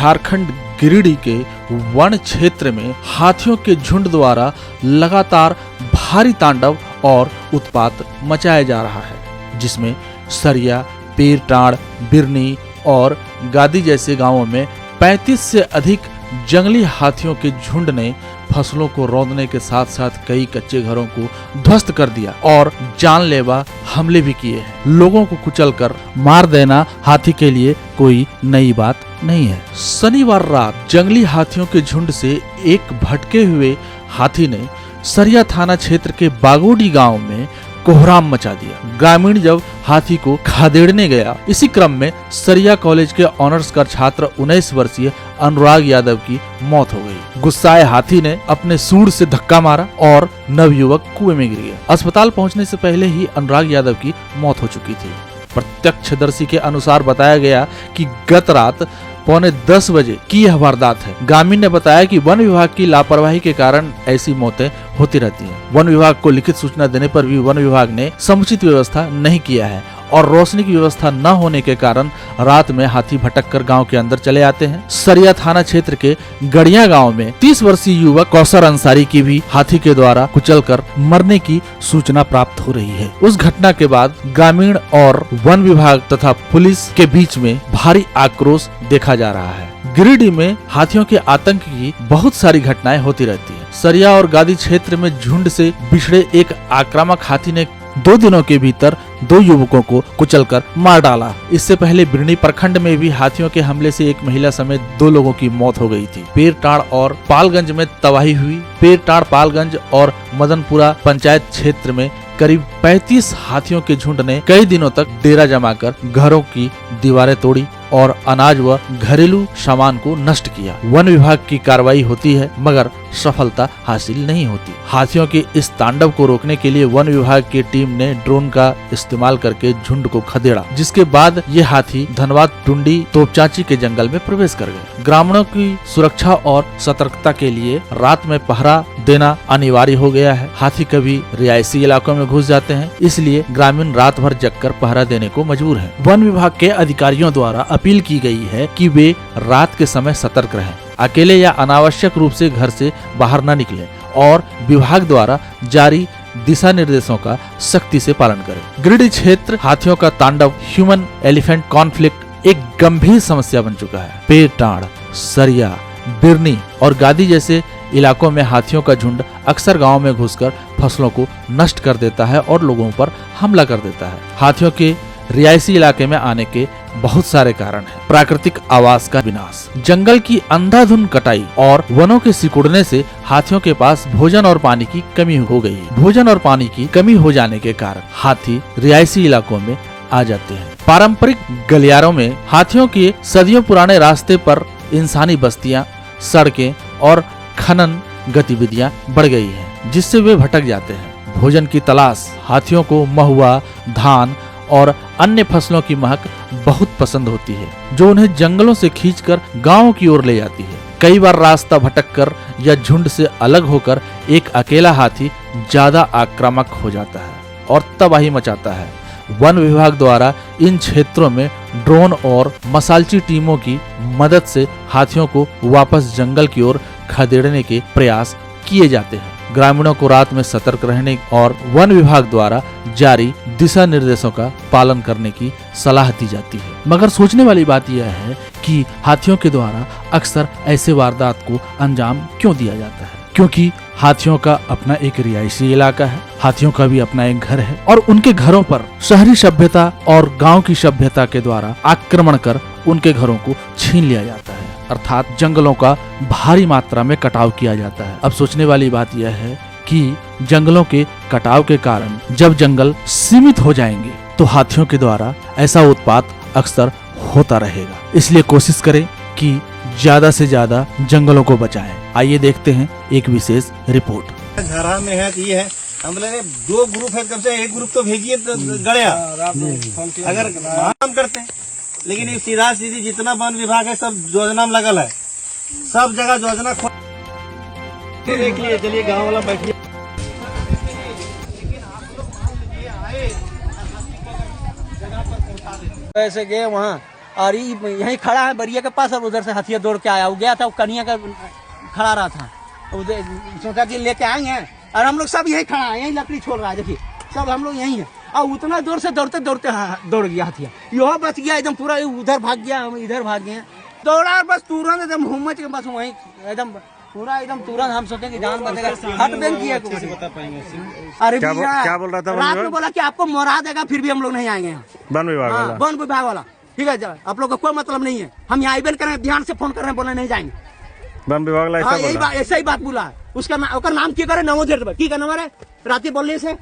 झारखंड गिरिडीह के वन क्षेत्र में हाथियों के झुंड द्वारा लगातार भारी तांडव और उत्पात मचाया जा रहा है, जिसमें सरिया, पीरटांड़, बिरनी और गादी जैसे गांवों में 35 से अधिक जंगली हाथियों के झुंड ने फसलों को रौंदने के साथ साथ कई कच्चे घरों को ध्वस्त कर दिया और जानलेवा हमले भी किए हैं। लोगों को कुचलकर मार देना हाथी के लिए कोई नई बात नहीं है। शनिवार रात जंगली हाथियों के झुंड से एक भटके हुए हाथी ने सरिया थाना क्षेत्र के बागोडी गांव में कोहराम मचा दिया। ग्रामीण जब हाथी को खदेड़ने गया, इसी क्रम में सरिया कॉलेज के ऑनर्स का छात्र 19 वर्षीय अनुराग यादव की मौत हो गई। गुस्साए हाथी ने अपने सूंड से धक्का मारा और नवयुवक कुएं में गिर गया। अस्पताल पहुंचने से पहले ही अनुराग यादव की मौत हो चुकी थी। प्रत्यक्षदर्शी के अनुसार बताया गया कि गत रात 9:45 बजे की यह वारदात है। ग्रामीण ने बताया कि वन विभाग की लापरवाही के कारण ऐसी मौतें होती रहती हैं। वन विभाग को लिखित सूचना देने पर भी वन विभाग ने समुचित व्यवस्था नहीं किया है और रोशनी की व्यवस्था न होने के कारण रात में हाथी भटक कर गाँव के अंदर चले आते हैं। सरिया थाना क्षेत्र के गड़िया गांव में 30 वर्षीय युवक कौसर अंसारी की भी हाथी के द्वारा कुचलकर मरने की सूचना प्राप्त हो रही है। उस घटना के बाद ग्रामीण और वन विभाग तथा पुलिस के बीच में भारी आक्रोश देखा जा रहा है। गिरिडीह में हाथियों के आतंक की बहुत सारी घटनाएं होती रहती है। सरिया और गादी क्षेत्र में झुंड से बिछड़े एक आक्रामक हाथी ने 2 दिनों के भीतर 2 युवकों को कुचलकर मार डाला। इससे पहले बिरनी प्रखंड में भी हाथियों के हमले से एक महिला समेत 2 लोगों की मौत हो गई थी। पीरटांड़ और पालगंज में तबाही हुई। पीरटांड़, पालगंज और मदनपुरा पंचायत क्षेत्र में करीब 35 हाथियों के झुंड ने कई दिनों तक डेरा जमाकर घरों की दीवारें तोड़ी और अनाज व घरेलू सामान को नष्ट किया। वन विभाग की कार्रवाई होती है मगर सफलता हासिल नहीं होती। हाथियों के इस तांडव को रोकने के लिए वन विभाग की टीम ने ड्रोन का इस्तेमाल करके झुंड को खदेड़ा, जिसके बाद ये हाथी धनबाद टुंडी तोपचांची के जंगल में प्रवेश कर गए। ग्रामीणों की सुरक्षा और सतर्कता के लिए रात में पहरा देना अनिवार्य हो गया है। हाथी कभी रिहायशी इलाकों में घुस जाते हैं, इसलिए ग्रामीण रात भर जगकर पहरा देने को मजबूर है। वन विभाग के अधिकारियों द्वारा अपील की गई है कि वे रात के समय सतर्क रहें, अकेले या अनावश्यक रूप से घर से बाहर न निकलें और विभाग द्वारा जारी दिशा निर्देशों का सख्ती से पालन करें। गिरिडीह क्षेत्र हाथियों का तांडव, ह्यूमन एलिफेंट कॉन्फ्लिक्ट एक गंभीर समस्या बन चुका है। पीरटांड़, सरिया, बिरनी और गादी जैसे इलाकों में हाथियों का झुंड अक्सर गांव में घुसकर फसलों को नष्ट कर देता है और लोगों पर हमला कर देता है। हाथियों के रिहायशी इलाके में आने के बहुत सारे कारण हैं। प्राकृतिक आवास का विनाश, जंगल की अंधाधुंध कटाई और वनों के सिकुड़ने से हाथियों के पास भोजन और पानी की कमी हो गई। भोजन और पानी की कमी हो जाने के कारण हाथी रिहायशी इलाकों में आ जाते हैं। पारंपरिक गलियारों में हाथियों के सदियों पुराने रास्ते पर इंसानी बस्तियां, सड़कें और खनन गतिविधियां बढ़ गई हैं, जिससे वे भटक जाते हैं। भोजन की तलाश, हाथियों को महुआ, धान और अन्य फसलों की महक बहुत पसंद होती है, जो उन्हें जंगलों से खींचकर गांवों की ओर ले जाती है। कई बार रास्ता भटककर या झुंड से अलग होकर एक अकेला हाथी ज्यादा आक्रामक हो जाता है और तबाही मचाता है। वन विभाग द्वारा इन क्षेत्रों में ड्रोन और मसालची टीमों की मदद से हाथियों को वापस जंगल की ओर खदेड़ने के प्रयास किए जाते हैं। ग्रामीणों को रात में सतर्क रहने और वन विभाग द्वारा जारी दिशा निर्देशों का पालन करने की सलाह दी जाती है। मगर सोचने वाली बात यह है कि हाथियों के द्वारा अक्सर ऐसे वारदात को अंजाम क्यों दिया जाता है? क्योंकि हाथियों का अपना एक रिहायशी इलाका है, हाथियों का भी अपना एक घर है और उनके घरों पर शहरी सभ्यता और गांव की सभ्यता के द्वारा आक्रमण कर उनके घरों को छीन लिया जाता है, अर्थात जंगलों का भारी मात्रा में कटाव किया जाता है। अब सोचने वाली बात यह है कि जंगलों के कटाव के कारण जब जंगल सीमित हो जाएंगे तो हाथियों के द्वारा ऐसा उत्पात अक्सर होता रहेगा। इसलिए कोशिश करें कि ज्यादा से ज्यादा जंगलों को बचाएं। आइए देखते हैं एक विशेष रिपोर्ट। घरा में है ये है, हम लोग 2 ग्रुप है, कम से एक ग्रुप तो भेजिए गड़िया अगर काम करते हैं, लेकिन ये सीधा सीधी जितना वन विभाग है सब योजना में लगल है, सब जगह योजना देख लिए। चलिए गाँव वाला बैठिए। ऐसे गए वहाँ और यहीं खड़ा है बरिया के पास, और उधर से हथिया दौड़ के आया, वो गया था, वो कनिया का खड़ा रहा था, उधर सोचा कि लेके आएंगे, और हम लोग सब यहीं खड़ा है, यहीं लकड़ी छोड़ रहा है, देखिए सब हम लोग यहीं हैं, और उतना दूर से दौड़ते दौड़ते दौड़ गया हथिया, यह बच गया एकदम पूरा, उधर भाग गया, हम इधर भाग गए, दौड़ा और बस तुरंत एकदम घूमच के बस वहीं एकदम पूरा एकदम तुरंत हम सोचे कि जान बचेगा, हट बैंक किया। बता पाएंगे अरे क्या बोल रहा था रात में बोला कि आपको मरा देगा, फिर भी हम लोग नहीं आएंगे यहाँ। वन विभाग वाला? वन विभाग वाला, ठीक है, आप लोग का कोई मतलब नहीं है, हम यहाँ आइबेन करें, ध्यान से फोन कर रहे हैं, बोले नहीं जाएंगे। वन विभाग वाला हाँ, यही बात, ऐसा ही बात बोला है। उसका नाम की करे नमो देर की का नंबर है, रात बोलने से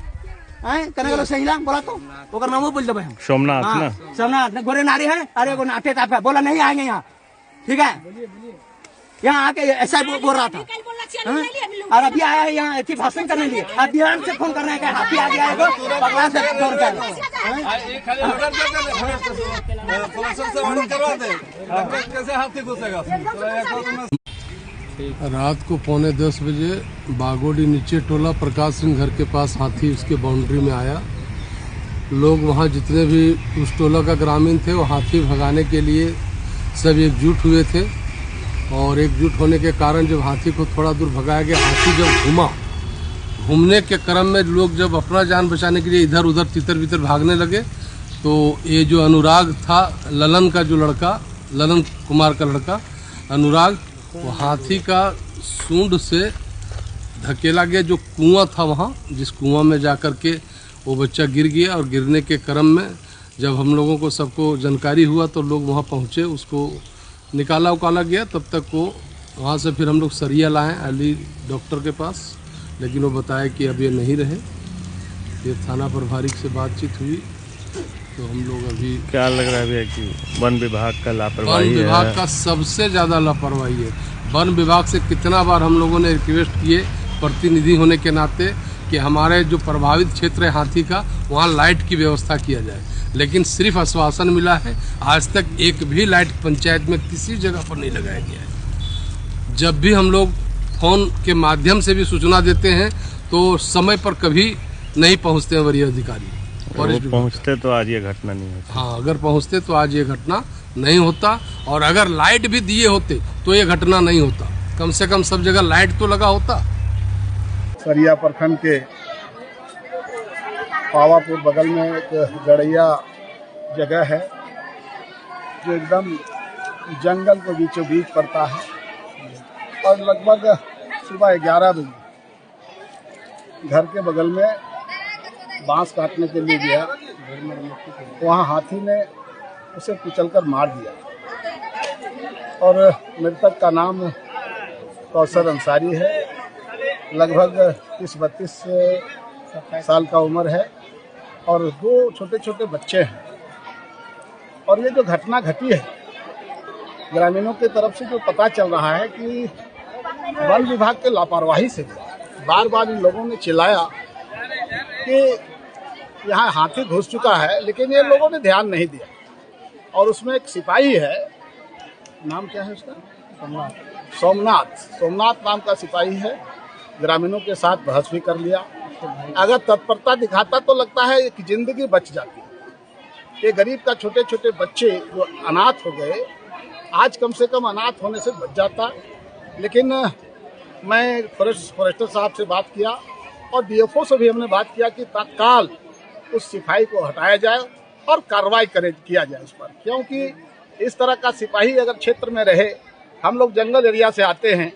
करने वाला सही बोला तो ओकर नामो बोल देवे हम। सोमनाथ ना, सोमनाथ गोरे नारी है, अरे वो नाटे ताफे बोला नहीं आएंगे यहाँ, ठीक है, यहाँ आके ऐसा बोल रहा था, और अभी आया है यहाँ ऐसी भाषण करने लिए, अब ध्यान से फोन कर रहे हैं, हाथी आ गया है, पकड़ा से फोन कर रात को 9:45 बजे बागोडी नीचे टोला प्रकाश सिंह घर के पास हाथी उसके बाउंड्री में आया। लोग वहाँ जितने भी उस टोला का ग्रामीण थे वो हाथी भगाने के लिए सब एकजुट हुए थे, और एकजुट होने के कारण जब हाथी को थोड़ा दूर भगाया गया, हाथी जब घूमने के क्रम में लोग जब अपना जान बचाने के लिए इधर उधर तितर बितर भागने लगे, तो ये जो अनुराग था, ललन का जो लड़का, ललन कुमार का लड़का अनुराग, वो हाथी का सूंड से धकेला गया, जो कुआं था वहाँ, जिस कुआं में जाकर के वो बच्चा गिर गया, और गिरने के क्रम में जब हम लोगों को सबको जानकारी हुआ तो लोग वहाँ पहुँचे, उसको निकाला उकाला गया, तब तक वो वहाँ से फिर हम लोग सरिया लाए अली डॉक्टर के पास, लेकिन वो बताया कि अब ये नहीं रहे। ये थाना प्रभारी से बातचीत हुई तो हम लोग अभी क्या लग रहा है भैया कि वन विभाग का लापरवाही है? वन विभाग का सबसे ज़्यादा लापरवाही है। वन विभाग से कितना बार हम लोगों ने रिक्वेस्ट किए प्रतिनिधि होने के नाते कि हमारे जो प्रभावित क्षेत्र है हाथी का, वहाँ लाइट की व्यवस्था किया जाए, लेकिन सिर्फ आश्वासन मिला है, आज तक एक भी लाइट पंचायत में किसी जगह पर नहीं लगाया गया है। जब भी हम लोग फोन के माध्यम से भी सूचना देते हैं तो समय पर कभी नहीं पहुंचते हैं वरीय अधिकारी, और पहुंचते तो आज ये घटना नहीं होती। हाँ, अगर पहुंचते तो आज ये घटना नहीं होता, और अगर लाइट भी दिए होते तो ये घटना नहीं होता, कम से कम सब जगह लाइट तो लगा होता। सरिया प्रखंड के पावापुर बगल में एक गड़ैया जगह है जो एकदम जंगल के बीचों बीच पड़ता है, और लगभग सुबह 11 बजे घर के बगल में बांस काटने के लिए गया, वहाँ हाथी ने उसे कुचलकर मार दिया, और मृतक का नाम कौसर अंसारी है, लगभग 30-32 साल का उम्र है, और 2 छोटे छोटे बच्चे हैं। और ये जो घटना घटी है, ग्रामीणों की तरफ से जो पता चल रहा है कि वन विभाग के लापरवाही से बार बार इन लोगों ने चिल्लाया कि यहाँ हाथी घुस चुका है, लेकिन ये लोगों ने ध्यान नहीं दिया, और उसमें एक सिपाही है, नाम क्या है उसका, सोमनाथ नाम का सिपाही है, ग्रामीणों के साथ बहस भी कर लिया। अगर तत्परता दिखाता तो लगता है एक जिंदगी बच जाती। ये गरीब का छोटे छोटे बच्चे जो अनाथ हो गए, आज कम से कम अनाथ होने से बच जाता। लेकिन मैं फॉरेस्टर साहब से बात किया, और डीएफओ से भी हमने बात किया कि तत्काल उस सिपाही को हटाया जाए और कार्रवाई किया जाए उस पर, क्योंकि इस तरह का सिपाही अगर क्षेत्र में रहे, हम लोग जंगल एरिया से आते हैं,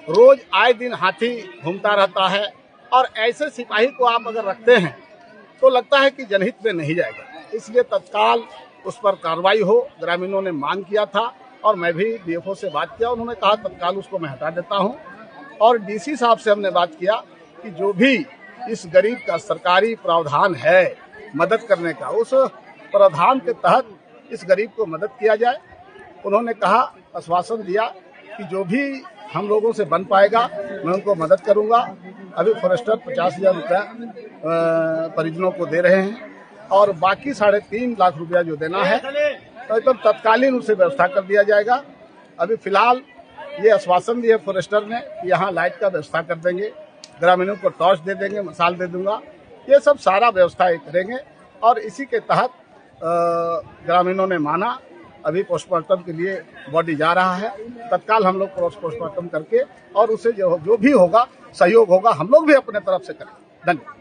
रोज आए दिन हाथी घूमता रहता है, और ऐसे सिपाही को आप अगर रखते हैं तो लगता है कि जनहित में नहीं जाएगा, इसलिए तत्काल उस पर कार्रवाई हो। ग्रामीणों ने मांग किया था, और मैं भी डीएफओ से बात किया, उन्होंने कहा तत्काल उसको मैं हटा देता हूं। और डीसी साहब से हमने बात किया कि जो भी इस गरीब का सरकारी प्रावधान है मदद करने का, उस प्रावधान के तहत इस गरीब को मदद किया जाए। उन्होंने कहा, आश्वासन दिया कि जो भी हम लोगों से बन पाएगा मैं उनको मदद करूंगा। अभी फॉरेस्टर 50,000 रुपया परिजनों को दे रहे हैं, और बाकी 3.5 लाख रुपया जो देना है तो एकदम तत्कालीन उसे व्यवस्था कर दिया जाएगा। अभी फिलहाल ये आश्वासन दिया फॉरेस्टर ने कि यहाँ लाइट का व्यवस्था कर देंगे, ग्रामीणों को टॉर्च दे देंगे, मसाल दे दूंगा, ये सब सारा व्यवस्था करेंगे। और इसी के तहत ग्रामीणों ने माना अभी पोस्टमार्टम के लिए बॉडी जा रहा है। तत्काल हम लोग क्रॉस पोस्टमार्टम करके और उसे जो भी होगा सहयोग होगा हम लोग भी अपने तरफ से करें। धन्यवाद।